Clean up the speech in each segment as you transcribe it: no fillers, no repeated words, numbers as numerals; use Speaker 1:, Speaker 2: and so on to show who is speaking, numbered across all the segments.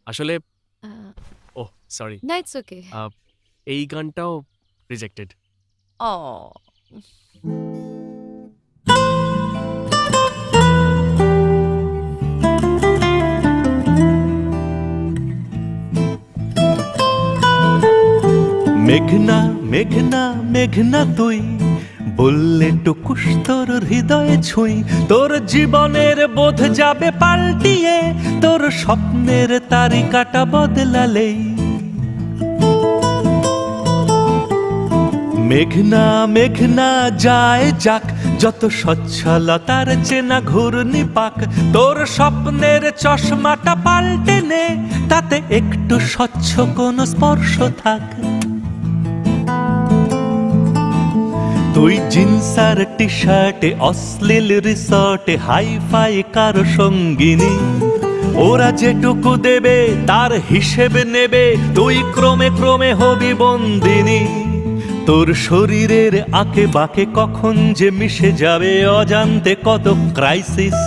Speaker 1: আসলে oh sorry,
Speaker 2: না, it's okay.
Speaker 1: এই গানটাও রিজেক্টেড।
Speaker 2: ও
Speaker 3: মেঘনা মেঘনা মেঘনা তুই বললে টুকুস তোর হৃদয়ে ছুঁই, তোর জীবনের বোধ যাবে পাল্টিয়ে, তোর স্বপ্নের তারিকাটা বদলালেই। মেঘনা মেঘনা যায় যাক, যত স্বচ্ছলতার চেনা ঘূর্ণি পাক, তোর স্বপ্নের চশমাটা পাল্টে নে, তাতে একটু স্বচ্ছ কোনো স্পর্শ থাক। তুই জিন্স আর টি শার্টে অশ্লীল রিসর্টে হাইফাই কারো সঙ্গিনী, ওরা যেটুকু দেবে তার হিসেব নেবে, তুই ক্রমে ক্রমে হবি বন্দিনী। তোর শরীরের আঁকে বাঁকে কখন যে মিশে যাবে অজান্তে কত ক্রাইসিস,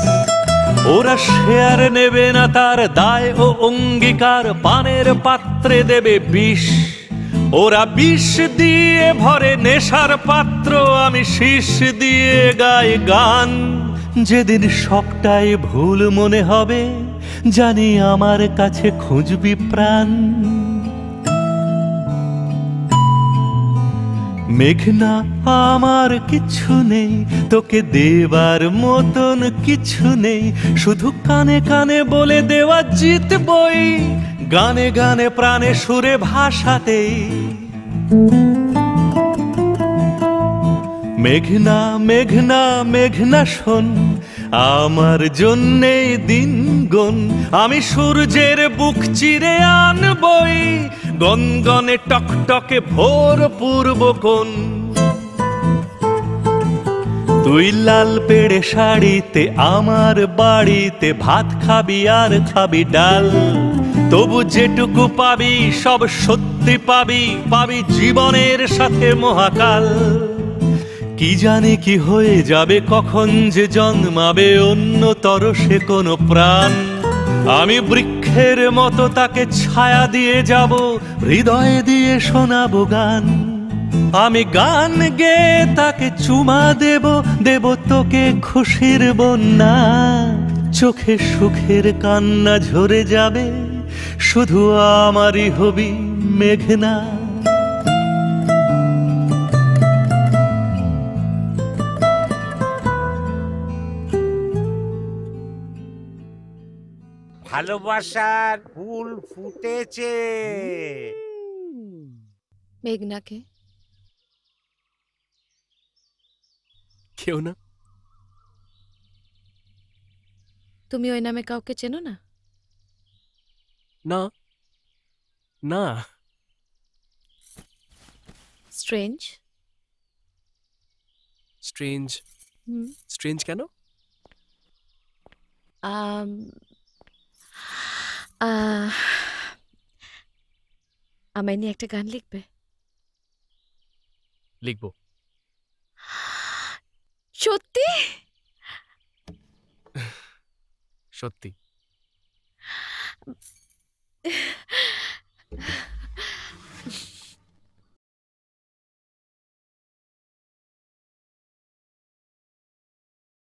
Speaker 3: ওরা শেয়ার নেবে না তার দায় ও অঙ্গীকার, পানের পাত্রে দেবে বিষ, ওরা বিষ দিয়ে ভরে নেশার পাত্র, আমি শীষ দিয়ে গাই গান। যেদিন সবটাই ভুল মনে হবে জানি আমার কাছে খুঁজবি প্রাণ। মেঘনা আমার কিছু নেই, তোকে দেবার মতন কিছু নেই, শুধু কানে কানে বলে দেওয়া জিতবই, গানে গানে প্রাণে সুরে ভাষাতেই। মেঘনা মেঘনা মেঘনা শোন, আমার জন্যে দিন গুন, আমি সূর্যের বুক চিরে আনবই, গনগনে টকটকে ভোর পূর্ব কোণ। তুই লাল পেড়ে শাড়িতে আমার বাড়িতে ভাত খাবি আর খাবি ডাল, তবু যেটুকু পাবি সব সত্যি পাবি, পাবি জীবনের সাথে মহাকাল। কি জানি কি হয়ে যাবে কখন যে জন্মাবে অন্যতর সে কোনো প্রাণ, আমি বৃক্ষের মতো তাকে ছায়া দিয়ে যাব, হৃদয় দিয়ে শোনাবো গান। আমি গান গেয়ে তাকে চুমা দেব, দেব তোকে খুশির বন্যা, চোখে সুখের কান্না ঝরে যাবে, শুধু আমারই হবি মেঘনা।
Speaker 4: ভালোবাসার ফুল ফুটেছে।
Speaker 2: মেঘনাকে
Speaker 1: কেউ না।
Speaker 2: তুমি ওই নামে কাউকে চেনো না?
Speaker 1: না না।
Speaker 2: স্ট্রেঞ্জ।
Speaker 1: স্ট্রেঞ্জ?
Speaker 2: হুম।
Speaker 1: স্ট্রেঞ্জ কেন?
Speaker 2: আম, আহ, আমায় নিয়ে একটা গান লিখবে?
Speaker 1: লিখবো।
Speaker 2: সত্যি?
Speaker 1: সত্যি।